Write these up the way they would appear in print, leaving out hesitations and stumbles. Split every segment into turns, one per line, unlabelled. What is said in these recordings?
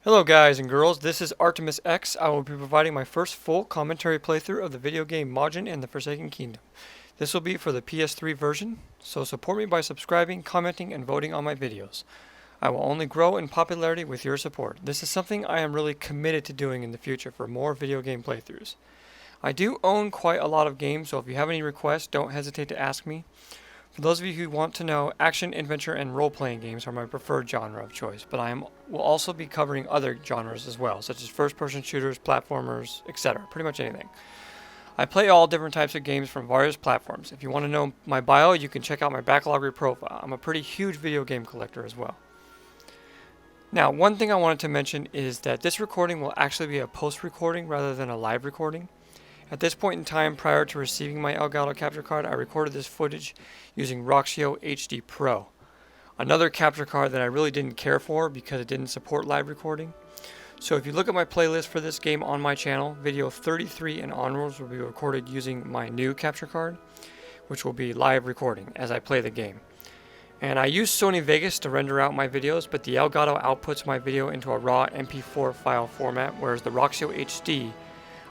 Hello guys and girls, this is Artemis X. I will be providing my first full commentary playthrough of the video game Majin and the Forsaken Kingdom. This will be for the PS3 version, so support me by subscribing, commenting, and voting on my videos. I will only grow in popularity with your support. This is something I am really committed to doing in the future for more video game playthroughs. I do own quite a lot of games, so if you have any requests, don't hesitate to ask me. For those of you who want to know, action, adventure, and role-playing games are my preferred genre of choice, but will also be covering other genres as well, such as first-person shooters, platformers, etc. Pretty much anything. I play all different types of games from various platforms. If you want to know my bio, you can check out my backlog profile. I'm a pretty huge video game collector as well. Now, one thing I wanted to mention is that this recording will actually be a post-recording rather than a live recording. At this point in time, prior to receiving my Elgato capture card, I recorded this footage using Roxio HD Pro. Another capture card that I really didn't care for because it didn't support live recording. So if you look at my playlist for this game on my channel, video 33 and onwards will be recorded using my new capture card, which will be live recording as I play the game. And I use Sony Vegas to render out my videos, but the Elgato outputs my video into a raw MP4 file format, whereas the Roxio HD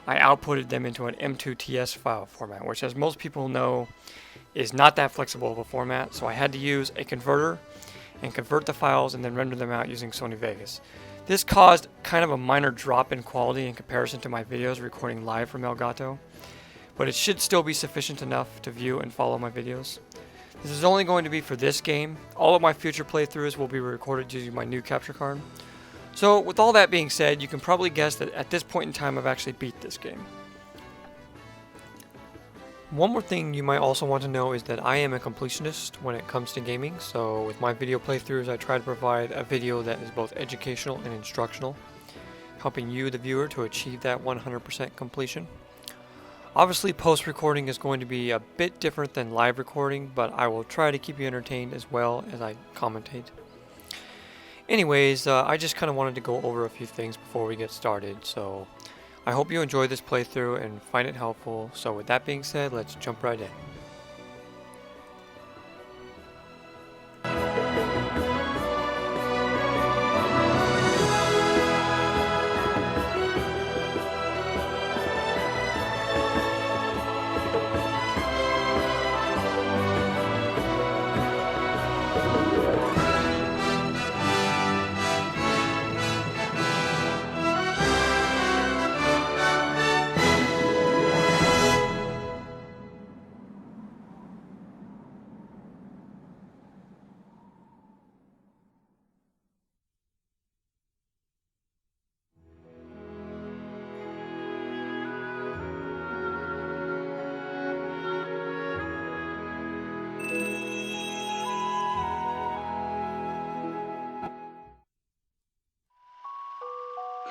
I outputted them into an M2TS file format, which, as most people know, is not that flexible of a format, so I had to use a converter and convert the files and then render them out using Sony Vegas. This caused kind of a minor drop in quality in comparison to my videos recording live from Elgato, but it should still be sufficient enough to view and follow my videos. This is only going to be for this game. All of my future playthroughs will be recorded using my new capture card. So, with all that being said, you can probably guess that at this point in time I've actually beat this game. One more thing you might also want to know is that I am a completionist when it comes to gaming, so with my video playthroughs I try to provide a video that is both educational and instructional, helping you, the viewer, to achieve that 100% completion. Obviously, post-recording is going to be a bit different than live recording, but I will try to keep you entertained as well as I commentate. Anyways, I just kind of wanted to go over a few things before we get started, so I hope you enjoy this playthrough and find it helpful. So with that being said, let's jump right in.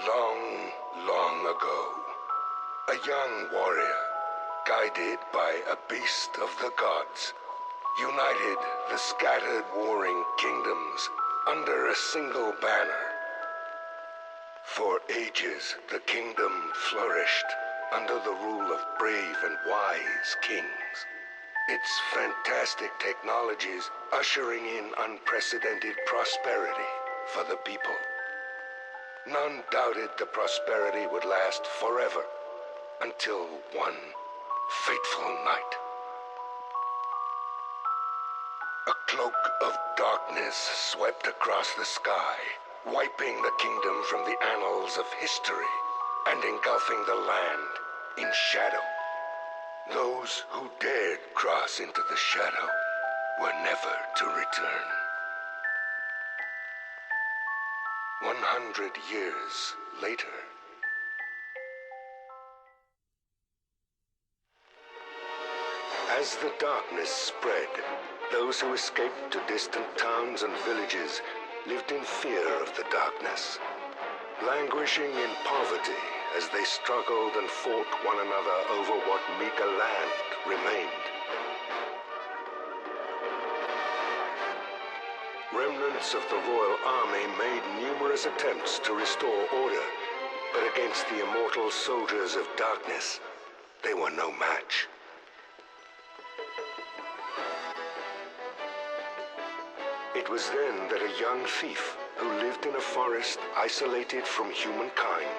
Long, long ago, a young warrior, guided by a beast of the gods, united the scattered warring kingdoms under a single banner. For ages, the kingdom flourished under the rule of brave and wise kings, its fantastic technologies ushering in unprecedented prosperity for the people. None doubted the prosperity would last forever, until one fateful night. A cloak of darkness swept across the sky, wiping the kingdom from the annals of history and engulfing the land in shadow. Those who dared cross into the shadow were never to return. 100 years later. As the darkness spread, those who escaped to distant towns and villages lived in fear of the darkness, languishing in poverty as they struggled and fought one another over what meager land remained. Remnants of the royal army made numerous attempts to restore order, but against the immortal soldiers of darkness, they were no match. It was then that a young thief who lived in a forest isolated from humankind,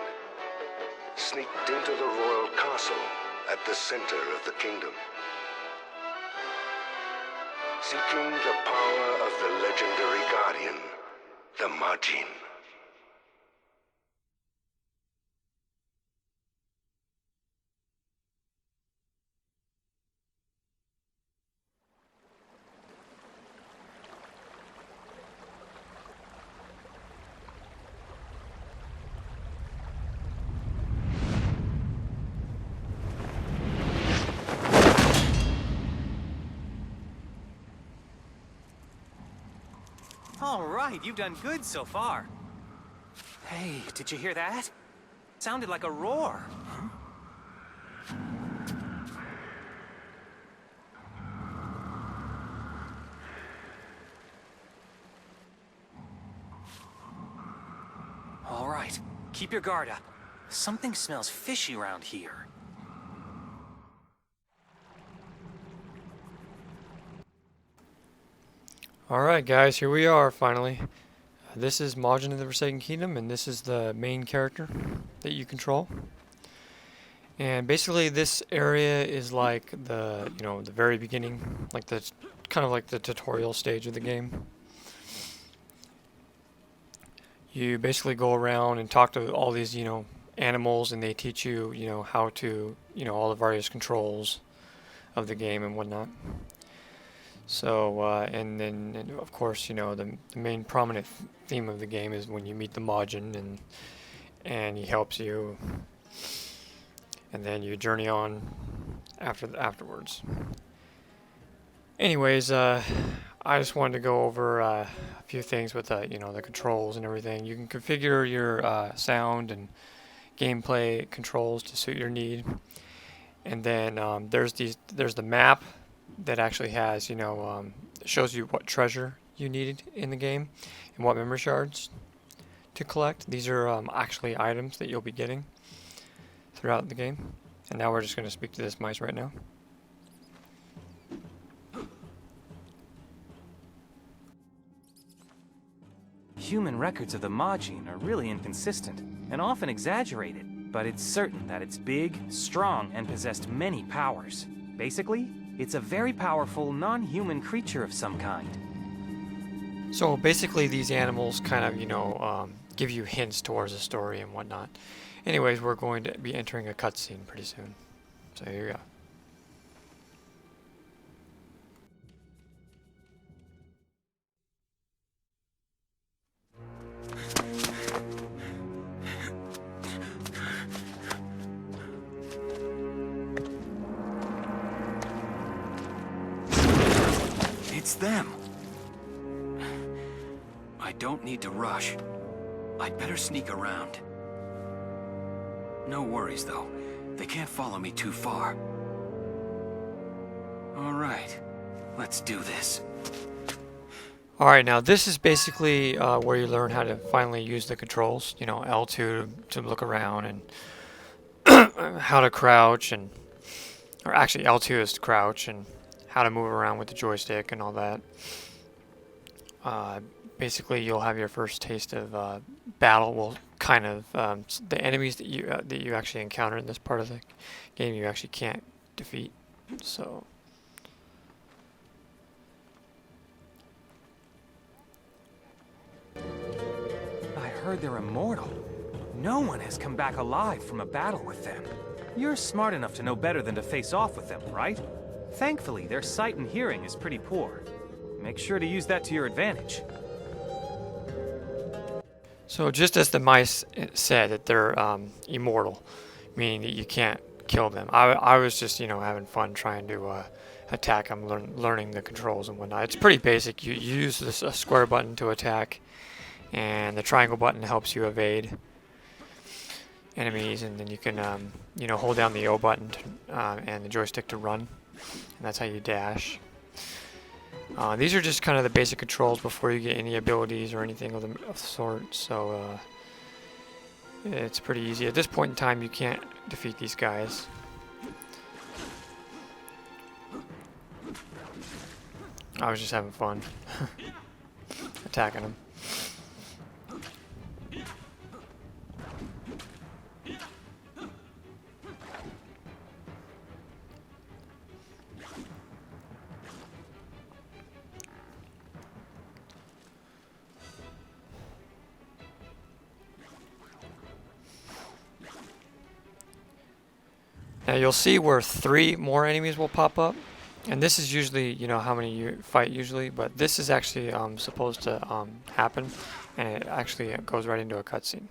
sneaked into the royal castle at the center of the kingdom. Seeking the power of the legendary guardian, the Majin.
All right, you've done good so far. Hey, did you hear that? Sounded like a roar. All right, keep your guard up. Something smells fishy around here.
Alright guys, here we are finally. This is Majin of the Forsaken Kingdom, and this is the main character that you control. And basically this area is like the, the very beginning, like the kind of like the tutorial stage of the game. You basically go around and talk to all these, animals, and they teach you, how to, all the various controls of the game and whatnot. So, and then of course, the main prominent theme of the game is when you meet the Majin, and he helps you, and then you journey on afterwards. Anyways, I just wanted to go over a few things with the controls and everything. You can configure your sound and gameplay controls to suit your need, and then there's the map that actually has, shows you what treasure you needed in the game and what memory shards to collect. These are actually items that you'll be getting throughout the game. And now we're just going to speak to this mice right now.
Human records of the Majin are really inconsistent and often exaggerated, but it's certain that it's big, strong, and possessed many powers. Basically, it's a very powerful, non-human creature of some kind.
So basically these animals kind of, give you hints towards the story and whatnot. Anyways, we're going to be entering a cutscene pretty soon. So here you go.
It's them. I don't need to rush. I'd better sneak around. No worries, though. They can't follow me too far. All right, let's do this.
Alright, now this is basically where you learn how to finally use the controls. L2 to look around, and how to crouch, or actually L2 is to crouch, and how to move around with the joystick and all that. Basically, you'll have your first taste of battle. Well, kind of the enemies that you actually encounter in this part of the game, you actually can't defeat. So,
I heard they're immortal. No one has come back alive from a battle with them. You're smart enough to know better than to face off with them, right? Thankfully, their sight and hearing is pretty poor. Make sure to use that to your advantage.
so just as the mice said that they're immortal, meaning that you can't kill them. I was just having fun trying to attack them, learning the controls and whatnot. It's pretty basic. You use a square button to attack, and the triangle button helps you evade enemies, and then you can hold down the O button and the joystick to run, and that's how you dash. These are just kind of the basic controls before you get any abilities or anything of the sort, so it's pretty easy. At this point in time, you can't defeat these guys. I was just having fun attacking them. Now you'll see where 3 more enemies will pop up, and this is usually, you know, how many you fight usually, but this is actually supposed to happen, and it actually goes right into a cutscene.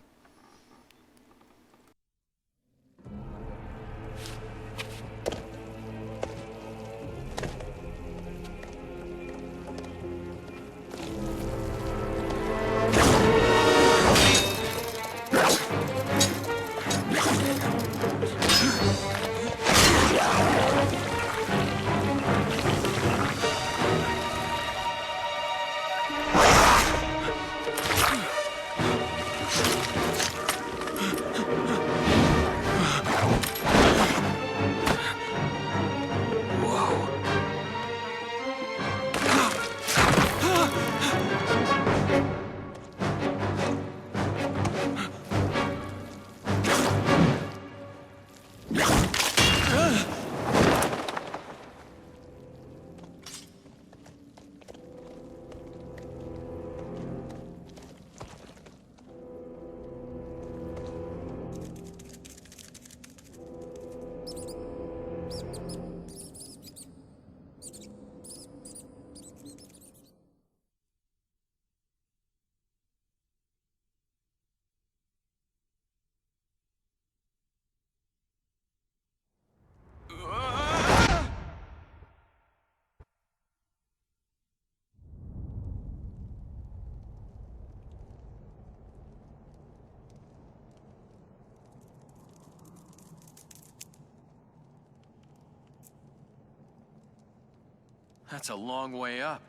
That's a long way up.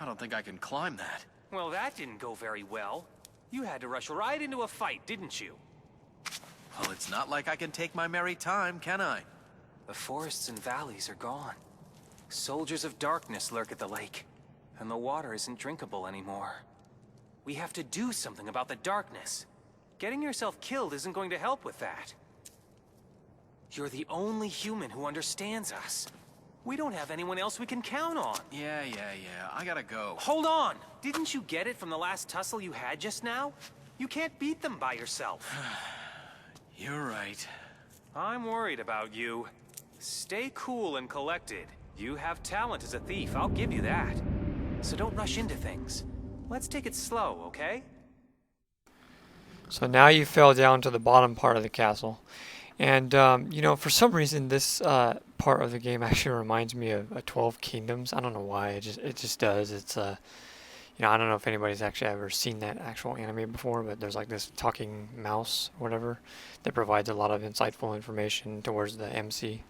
I don't think I can climb that.
Well, that didn't go very well. You had to rush right into a fight, didn't you?
Well, it's not like I can take my merry time, can I?
The forests and valleys are gone. Soldiers of darkness lurk at the lake, and the water isn't drinkable anymore. We have to do something about the darkness. Getting yourself killed isn't going to help with that. You're the only human who understands us. We don't have anyone else we can count on.
Yeah. I gotta go.
Hold on! Didn't you get it from the last tussle you had just now? You can't beat them by yourself.
You're right.
I'm worried about you. Stay cool and collected. You have talent as a thief, I'll give you that. So don't rush into things. Let's take it slow, okay?
So now you fell down to the bottom part of the castle. And, you know, for some reason this part of the game actually reminds me of 12 Kingdoms. I don't know why, it just does. It's, you know, I don't know if anybody's actually ever seen that actual anime before, but there's like this talking mouse or whatever that provides a lot of insightful information towards the MC.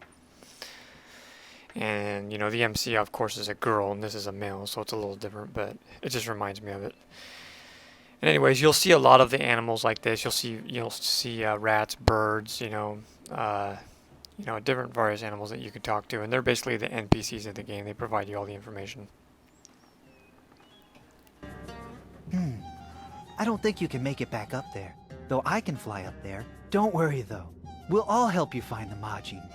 And, you know, the MC, of course, is a girl, and this is a male, so it's a little different, but it just reminds me of it. And anyways, you'll see a lot of the animals like this. You'll see rats, birds, you know, different various animals that you can talk to, and they're basically the NPCs of the game. They provide you all the information.
I don't think you can make it back up there, though I can fly up there. Don't worry, though. We'll all help you find the Majin.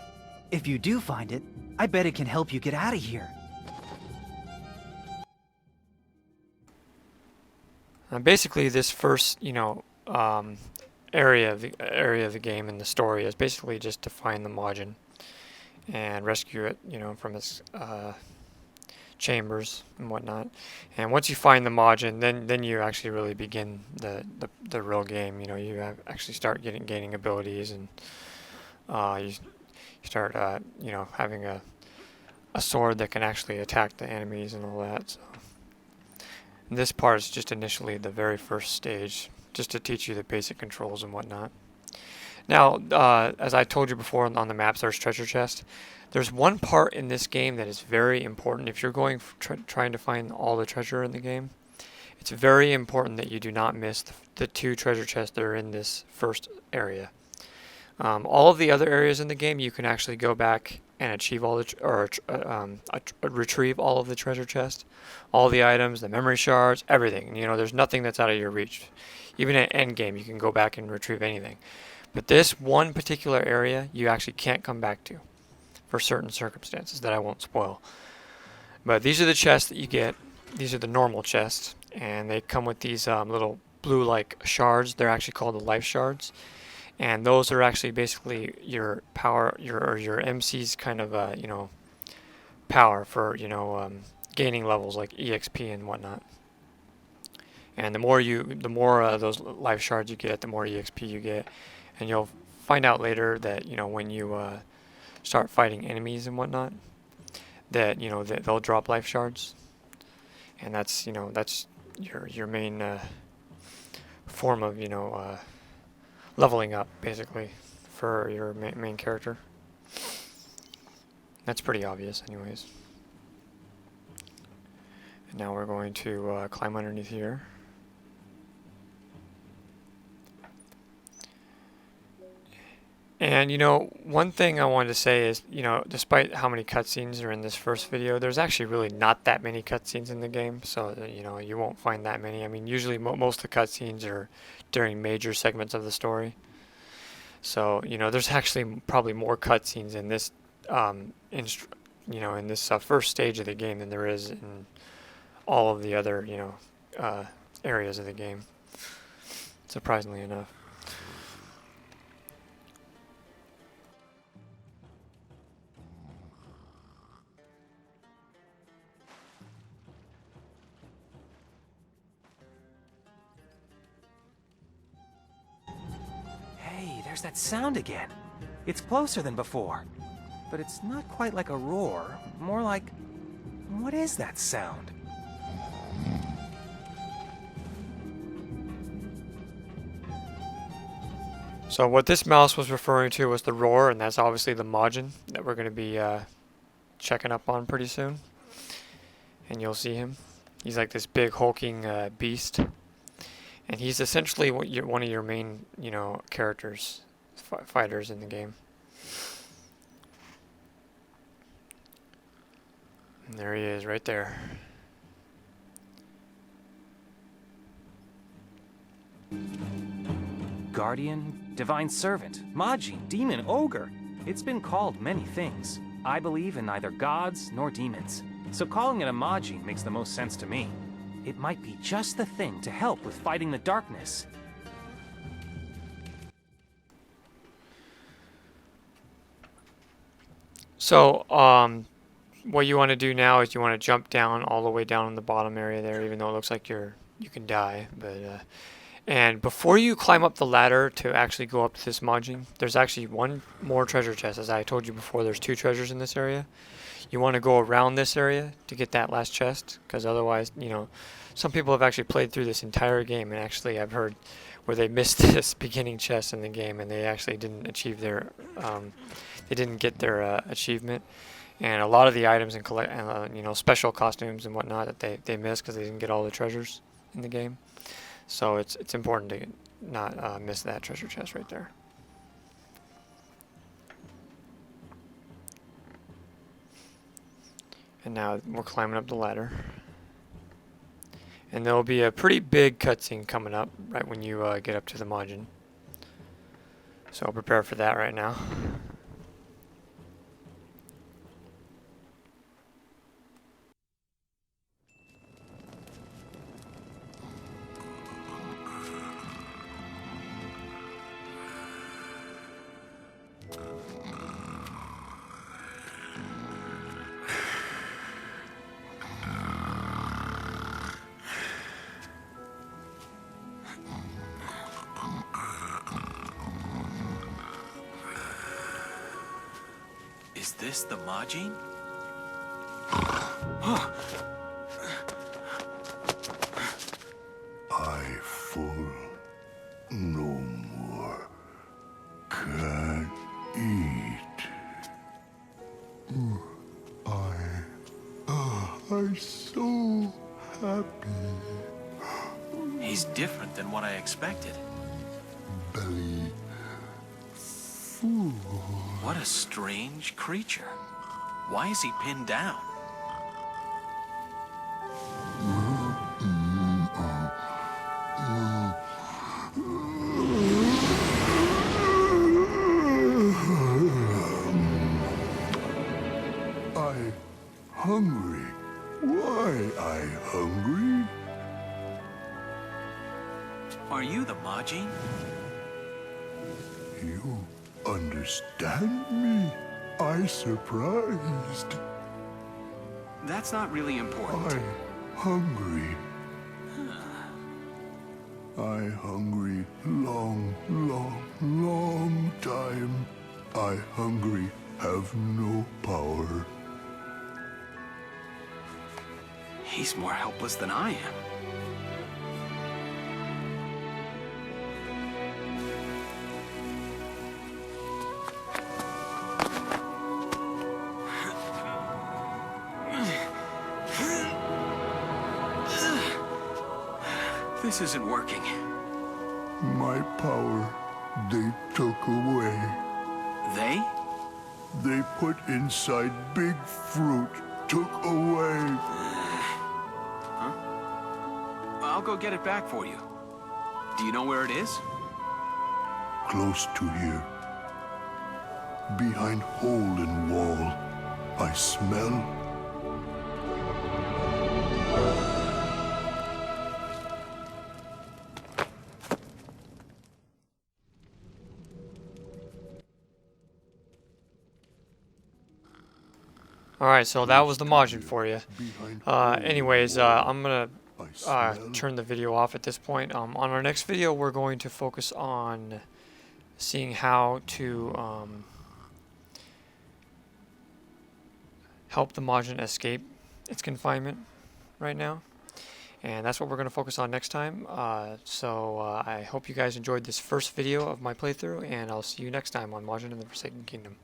If you do find it, I bet it can help you get out of here.
Basically, this first, you know, area of the game and the story is basically just to find the Majin and rescue it, you know, from its chambers and whatnot. And once you find the Majin, then you actually really begin the real game. You know, you actually start gaining abilities, and you start you know, having a sword that can actually attack the enemies and all that. So this part is just initially the very first stage, just to teach you the basic controls and whatnot. Now, as I told you before on the maps, there's treasure chest. There's one part in this game that is very important. If you're going trying to find all the treasure in the game, it's very important that you do not miss the 2 treasure chests that are in this first area. All of the other areas in the game, you can actually go back and achieve all the retrieve all of the treasure chests, all the items, the memory shards, everything. You know, there's nothing that's out of your reach. Even at end game, you can go back and retrieve anything. But this one particular area, you actually can't come back to for certain circumstances that I won't spoil. But these are the chests that you get. These are the normal chests, and they come with these little blue-like shards. They're actually called the life shards. and those are actually basically your power, your MC's kind of power for gaining levels like EXP and whatnot. And the more those life shards you get, the more EXP you get, and you'll find out later that when you start fighting enemies and whatnot, that that they'll drop life shards, and that's that's your main form of leveling up basically for your main character. That's pretty obvious, anyways. And now we're going to climb underneath here. And one thing I wanted to say is, despite how many cutscenes are in this first video, there's actually really not that many cutscenes in the game, so you won't find that many. I mean, usually most of the cutscenes are during major segments of the story. So there's actually probably more cutscenes in this, in this first stage of the game than there is in all of the other, areas of the game. Surprisingly enough.
There's that sound again. It's closer than before. But it's not quite like a roar. More like... What is that sound?
So what this mouse was referring to was the roar, and that's obviously the Majin that we're going to be checking up on pretty soon. And you'll see him. He's like this big hulking beast. And he's essentially one of your main, characters, fighters in the game. And there he is, right there.
Guardian, Divine Servant, Majin, Demon, Ogre. It's been called many things. I believe in neither gods nor demons. So calling it a Majin makes the most sense to me. It might be just the thing to help with fighting the darkness.
So, what you want to do now is you want to jump down all the way down in the bottom area there, even though it looks like you can die. But and before you climb up the ladder to actually go up to this Majin, there's actually one more treasure chest. As I told you before, there's 2 treasures in this area. You want to go around this area to get that last chest, because otherwise, some people have actually played through this entire game, and actually I've heard where they missed this beginning chest in the game, and they actually didn't achieve their, they didn't get their achievement, and a lot of the items and special costumes and whatnot that they missed because they didn't get all the treasures in the game. So it's important to not miss that treasure chest right there. And now we're climbing up the ladder. And there'll be a pretty big cutscene coming up right when you get up to the Majin. So I'll prepare for that right now.
Is this the Majin?
I full, no more, can eat. I'm so happy.
He's different than what I expected.
Belly full.
What a strange creature. Why is he pinned down?
I hungry. Why I hungry?
Are you the Majin?
You understand me? I surprised.
That's not really important.
I hungry. I hungry long, long, long time. I hungry have no power.
He's more helpless than I am. This isn't working.
My power, they took away.
They?
They put inside big fruit, took away.
Huh? I'll go get it back for you. Do you know where it is?
Close to here. Behind hole in wall, I smell.
Alright, so that was the Majin for you. Anyways, I'm gonna turn the video off at this point. On our next video, we're going to focus on seeing how to help the Majin escape its confinement right now. And that's what we're going to focus on next time. I hope you guys enjoyed this first video of my playthrough, and I'll see you next time on Majin and the Forsaken Kingdom.